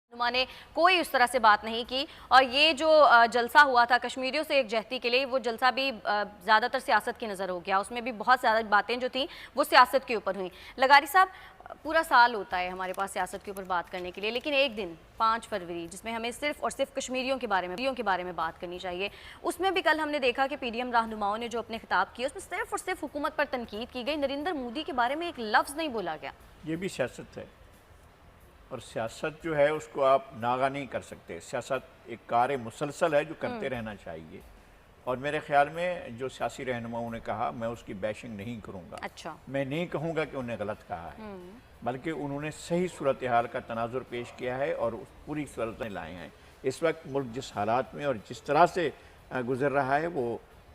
रहनुमा ने कोई उस तरह से बात नहीं की। और ये जो जलसा हुआ था कश्मीरियों से एक जहती के लिए, वो जलसा भी ज़्यादातर सियासत की नज़र हो गया। उसमें भी बहुत ज़्यादा बातें जो थी वो सियासत के ऊपर हुई। लगारी साहब, पूरा साल होता है हमारे पास सियासत के ऊपर बात करने के लिए, लेकिन एक दिन 5 फरवरी जिसमें हमें सिर्फ और सिर्फ कश्मीरियों के बारे में बात करनी चाहिए, उसमें भी कल हमने देखा कि पीडीएम रहनुमाओं ने जो अपने खिताब किए उसमें सिर्फ और सिर्फ हुकूमत पर तनकीद की गई। नरेंद्र मोदी के बारे में एक लफ्ज़ नहीं बोला गया। ये भी सियासत है, और सियासत जो है उसको आप नागा नहीं कर सकते। सियासत एक कार मुसलसल है जो करते रहना चाहिए। और मेरे ख्याल में जो सियासी रहनुमाओं ने कहा, मैं उसकी बैशिंग नहीं करूँगा। अच्छा, मैं नहीं कहूँगा कि उन्हें गलत कहा है, बल्कि उन्होंने सही सूरत हाल का तनाजुर पेश किया है और उस पूरी सूरतें लाए हैं। इस वक्त मुल्क जिस हालात में और जिस तरह से गुजर रहा है वो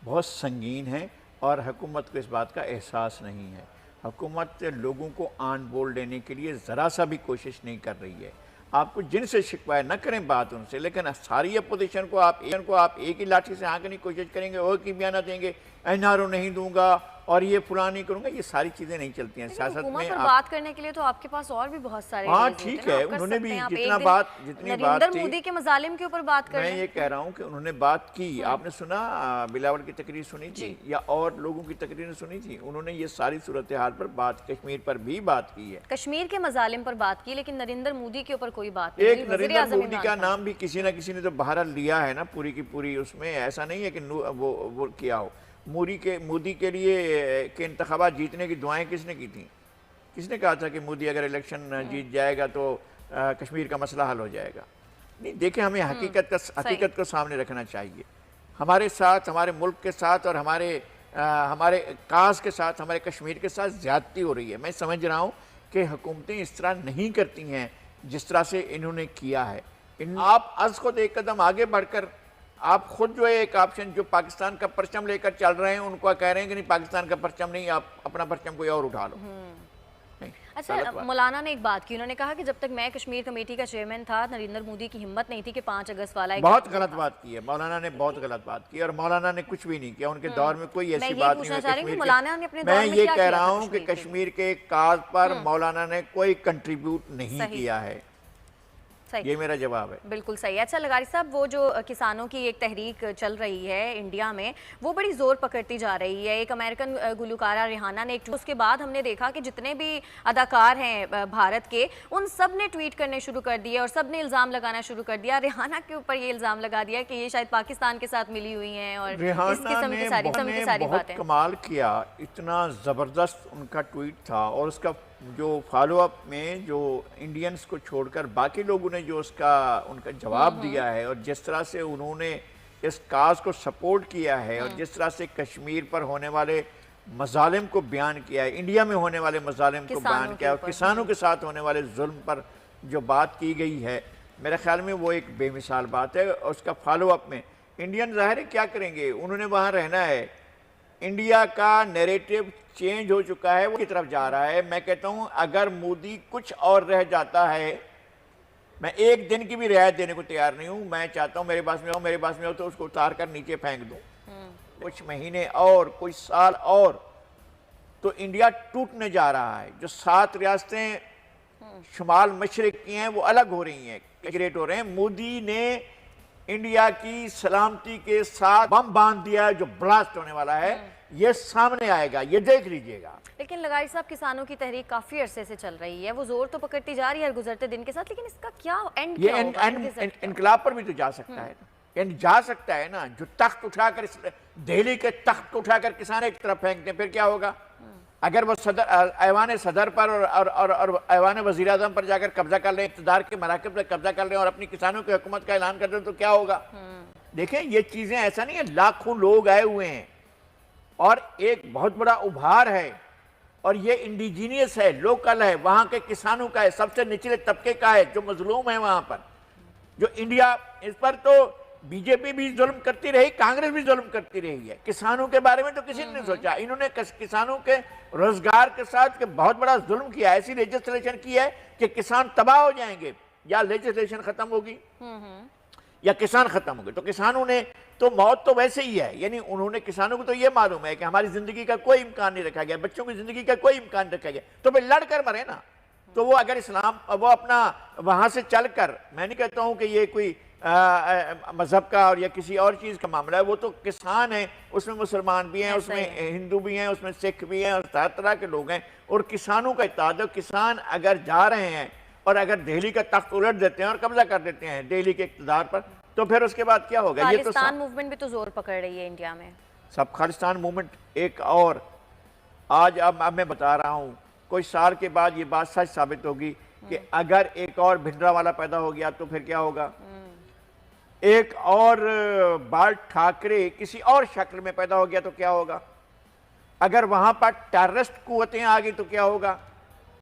बहुत संगीन है, और हुकूमत को इस बात का एहसास नहीं है। हुकूमत लोगों को आन बोल देने के लिए ज़रा सा भी कोशिश नहीं कर रही है। आपको जिनसे शिकवाए न करें बात उनसे, लेकिन सारी अपोजिशन को आप एक ही लाठी से हाँकने की कोशिश करेंगे, और की बयान देंगे एनआरओ नहीं दूंगा और ये फलां नहीं करूंगा। ये सारी चीज़ें नहीं चलती हैं सियासत में। बात करने के लिए तो आपके पास और भी बहुत सारे, हाँ ठीक है, उन्होंने भी जितनी बात नरेंद्र मोदी के मजालिम के ऊपर बात कर, मैं ये कह रहा हूँ कि उन्होंने बात की। आपने सुना बिलावल की तकरीर सुनी थी या और लोगों की तकरीर सुनी थी? उन्होंने ये सारी सूरत हाल पर बात, कश्मीर पर भी बात की है, कश्मीर के मजालिम पर बात की, लेकिन नरेंद्र मोदी के ऊपर कोई बात नहीं। एक नरेंद्र मोदी का नाम भी किसी न किसी ने तो बाहर लिया है ना, पूरी की पूरी। उसमें ऐसा नहीं है कि वो किया हो। मोदी के लिए के इंतखाबात जीतने की दुआएं किसने की थी? किसने कहा था कि मोदी अगर इलेक्शन जीत जाएगा तो कश्मीर का मसला हल हो जाएगा? नहीं, देखें, हमें हकीकत को सामने रखना चाहिए। हमारे साथ, हमारे मुल्क के साथ और हमारे काज के साथ, हमारे कश्मीर के साथ ज़्यादती हो रही है। मैं समझ रहा हूँ कि हुकूमतें इस तरह नहीं करती हैं जिस तरह से इन्होंने किया है। आप अज खुद एक कदम आगे बढ़कर आप खुद जो है एक ऑप्शन, जो पाकिस्तान का परचम लेकर चल रहे हैं, उनको कह रहे हैं कि नहीं पाकिस्तान का परचम नहीं, आप अपना परचम कोई और उठा लो। अच्छा, मौलाना ने एक बात की, उन्होंने कहा कि जब तक मैं कश्मीर कमेटी का चेयरमैन था नरेंद्र मोदी की हिम्मत नहीं थी कि 5 अगस्त वाला। बहुत गलत बात की है मौलाना ने, बहुत गलत बात की। और मौलाना ने कुछ भी नहीं किया, उनके दौर में कोई ऐसी बात नहीं है। मैं ये कह रहा हूँ कि कश्मीर के काज पर मौलाना ने कोई कंट्रीब्यूट नहीं किया है। ये मेरा जवाब है। बिल्कुल सही है। अच्छा लगारी साहब, वो जो किसानों की एक तहरीक चल रही है इंडिया में, वो बड़ी जोर पकड़ती जा रही है। एक अमेरिकन गुलकारा रिहाना ने एक, उसके बाद हमने देखा कि जितने भी अदाकार हैं भारत के, उन सब ने ट्वीट करने शुरू कर दिए और सब ने इल्ज़ाम लगाना शुरू कर दिया। रिहाना के ऊपर ये इल्ज़ाम लगा दिया कि ये शायद पाकिस्तान के साथ मिली हुई हैं और इस किस्म की सारी बातें। कमाल किया, इतना ज़बरदस्त उनका ट्वीट था, और उसका जो फॉलोअप में जो इंडियंस को छोड़कर बाकी लोगों ने जो उनका जवाब दिया है, और जिस तरह से उन्होंने इस काज को सपोर्ट किया है, और जिस तरह से कश्मीर पर होने वाले मजालिम को बयान किया है, इंडिया में होने वाले मजालिम को बयान किया है, और किसानों के साथ होने वाले जुल्म पर जो बात की गई है, मेरे ख्याल में वो एक बेमिसाल बात है। और उसका फॉलोअप में इंडियन ज़ाहिर है क्या करेंगे, उन्होंने वहाँ रहना है। इंडिया का नैरेटिव चेंज हो चुका है, वो की तरफ जा रहा है। मैं कहता हूं अगर मोदी कुछ और रह जाता है, मैं एक दिन की भी रियायत देने को तैयार नहीं हूं। मैं चाहता हूं मेरे पास में हो तो उसको उतार कर नीचे फेंक दूं। कुछ महीने और, कुछ साल और, तो इंडिया टूटने जा रहा है। जो 7 रियासतें शुमाल मशरिक की हैं वो अलग हो रही हैं, ग्रेट हो रहे हैं। मोदी ने इंडिया की सलामती के साथ बम बांध दिया है, जो ब्लास्ट होने वाला है, ये सामने आएगा, ये देख लीजिएगा। लेकिन लगाई साहब, किसानों की तहरीक काफी अरसे से चल रही है, वो जोर तो पकड़ती जा रही है गुजरते दिन के साथ, लेकिन इसका क्या एंड? ये इनकलाब पर भी तो जा सकता है ना, जा सकता है ना। जो तख्त उठाकर, दिल्ली के तख्त उठाकर किसान एक तरफ फेंकते हैं, फिर क्या होगा? अगर वो ऐवान सदर पर और ऐवान वज़ीर आज़म पर जाकर कब्जा कर लें, इक़्तिदार के मराकज़ पर कब्जा कर लें और अपनी किसानों की हुकूमत का ऐलान कर दें, तो क्या होगा? देखें, ये चीज़ें ऐसा नहीं है, लाखों लोग आए हुए हैं और एक बहुत बड़ा उभार है, और ये इंडिजीनियस है, लोकल है, वहाँ के किसानों का है, सबसे निचले तबके का है, जो मजलूम है वहाँ पर। जो इंडिया, इस पर तो बीजेपी भी जुल्म करती रही, कांग्रेस भी जुल्म करती रही है। किसानों के बारे में तो किसी ने नहीं सोचा। इन्होंने किसानों के रोजगार के साथ के बहुत बड़ा जुल्म किया, ऐसी लेजिस्लेशन की है कि किसान तबाह हो जाएंगे, या लेजिस्लेशन खत्म होगी या किसान खत्म हो गए। तो किसानों ने तो मौत तो वैसे ही है, यानी उन्होंने, किसानों को तो ये मालूम है कि हमारी जिंदगी का कोई इम्कान नहीं रखा गया, बच्चों की जिंदगी का कोई इम्कान रखा गया, तो भाई लड़कर मरे ना। तो वो अगर इस्लाम वो अपना वहाँ से चलकर, मैं नहीं कहता हूँ कि ये कोई मज़हब का और या किसी और चीज़ का मामला है, वो तो किसान है, उसमें मुसलमान भी हैं, उसमें हिंदू भी हैं, उसमें सिख भी हैं और तरह तरह के लोग हैं, और किसानों का इत्तेहाद है। किसान अगर जा रहे हैं और अगर दिल्ली का तख्त उलट देते हैं और कब्जा कर देते हैं दिल्ली के इक़्तिदार पर, तो फिर उसके बाद क्या होगा? ये तो खालिस्तान मूवमेंट भी तो जोर पकड़ रही है इंडिया में। सब खालिस्तान मूवमेंट एक, और आज अब मैं बता रहा हूँ, कोई साल के बाद ये बात सच साबित होगी कि अगर एक और भिंडरा वाला पैदा हो गया तो फिर क्या होगा? एक और बाल ठाकरे किसी और शक्ल में पैदा हो गया तो क्या होगा? अगर वहां पर टेररिस्ट कुव्वतें आ गई तो क्या होगा?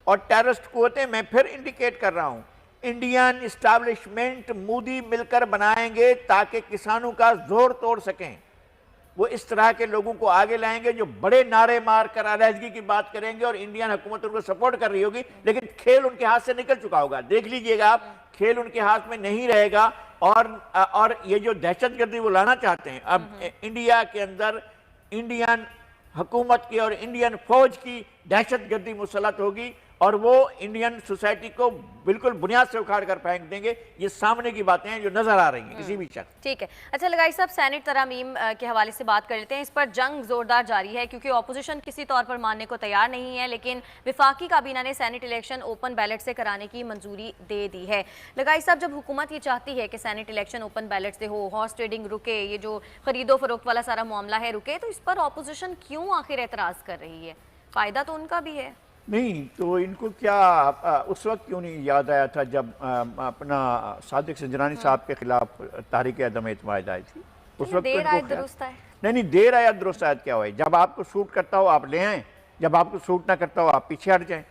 और टेररिस्ट कुव्वतें मैं फिर इंडिकेट कर रहा हूं, इंडियन इस्टेब्लिशमेंट मोदी मिलकर बनाएंगे ताकि किसानों का जोर तोड़ सकें। वो इस तरह के लोगों को आगे लाएंगे जो बड़े नारे मार कर अलहदगी की बात करेंगे और इंडियन हुकूमत उनको सपोर्ट कर रही होगी, लेकिन खेल उनके हाथ से निकल चुका होगा। देख लीजिएगा आप, खेल उनके हाथ में नहीं रहेगा। और ये जो दहशतगर्दी वो लाना चाहते हैं, अब इंडिया के अंदर इंडियन हुकूमत की और इंडियन फौज की दहशतगर्दी मुसलत होगी और वो इंडियन सोसाइटी को बिल्कुल बुनियाद से उखाड़ कर फेंक देंगे। ये सामने की बातें हैं जो नजर आ रही हैं किसी भी शख्स। ठीक है, अच्छा लगाई साहब, सेनेट तरमीम के हवाले से बात कर लेते हैं। इस पर जंग जोरदार जारी है क्योंकि ऑपोजिशन किसी तौर पर मानने को तैयार नहीं है, लेकिन विफाकी काबीना ने सेनेट इलेक्शन ओपन बैलेट से कराने की मंजूरी दे दी है। लगाई साहब, जब हुकूमत ये चाहती है कि सेनेट इलेक्शन ओपन बैलेट से हो, हॉर्स ट्रेडिंग रुके, ये जो खरीदो फरोख्त वाला सारा मामला है रुके, तो इस पर ऑपोजिशन क्यों आखिर एतराज़ कर रही है? फ़ायदा तो उनका भी है। नहीं तो इनको क्या उस वक्त क्यों नहीं याद आया था जब अपना सादिक सजरानी साहब के खिलाफ तहरीक अदम एतमाद आई थी? उस वक्त देर आए दुरुस्त है। नहीं, देर आया दुरुस्त आयत क्या हुआ? जब आपको सूट करता हो आप ले आएँ, जब आपको सूट ना करता हो आप पीछे हट जाएं।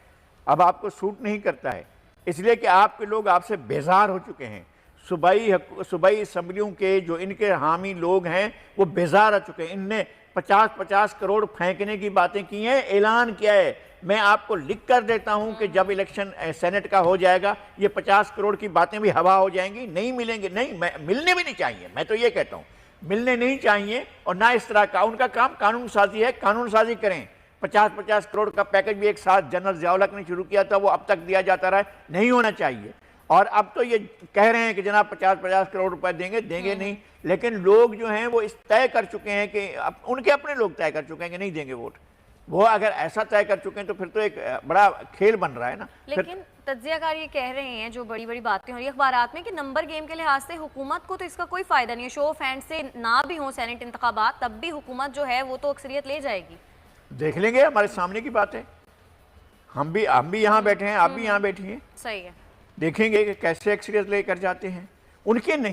अब आपको सूट नहीं करता है इसलिए कि आपके लोग आपसे बेजार हो चुके हैं। सूबाई असम्बलियों के जो इनके हामी लोग हैं वो बेजार हो चुके हैं। इनने 50-50 करोड़ फेंकने की बातें की हैं, ऐलान किया है। मैं आपको लिख कर देता हूं कि जब इलेक्शन सेनेट का हो जाएगा ये 50 करोड़ की बातें भी हवा हो जाएंगी, नहीं मिलेंगे। नहीं, मिलने भी नहीं चाहिए। मैं तो ये कहता हूं मिलने नहीं चाहिए, और ना इस तरह का। उनका काम कानून साजी है, कानून साजी करें। 50-50 करोड़ का पैकेज भी एक साथ जनरल ज़िया-उल-हक ने शुरू किया था, वो अब तक दिया जाता रहा है, नहीं होना चाहिए। और अब तो ये कह रहे हैं कि जनाब 50-50 करोड़ रुपए देंगे नहीं, लेकिन लोग जो हैं वो इस तय कर चुके हैं कि उनके अपने लोग तय कर चुके हैं कि नहीं देंगे वोट। वो अगर ऐसा तय कर चुके हैं तो फिर तो एक बड़ा खेल बन रहा है ना। लेकिन तज्जियाकार ये कह रहे हैं, जो बड़ी बड़ी बातें हो रही है अखबारात में, कि नंबर गेम के लिहाज से हुकूमत को तो इसका कोई फायदा नहीं है। शो ऑफ हैंड से ना भी हो सेनेट इंतखाबात, तब भी हुकूमत जो है वो तो अक्सरियत ले जाएगी। देख लेंगे, हमारे सामने की बात है। हम भी यहाँ बैठे हैं, आप भी यहाँ बैठी हैं, सही है। देखेंगे कि कैसे अक्सरियत लेकर जाते हैं। उनके नहीं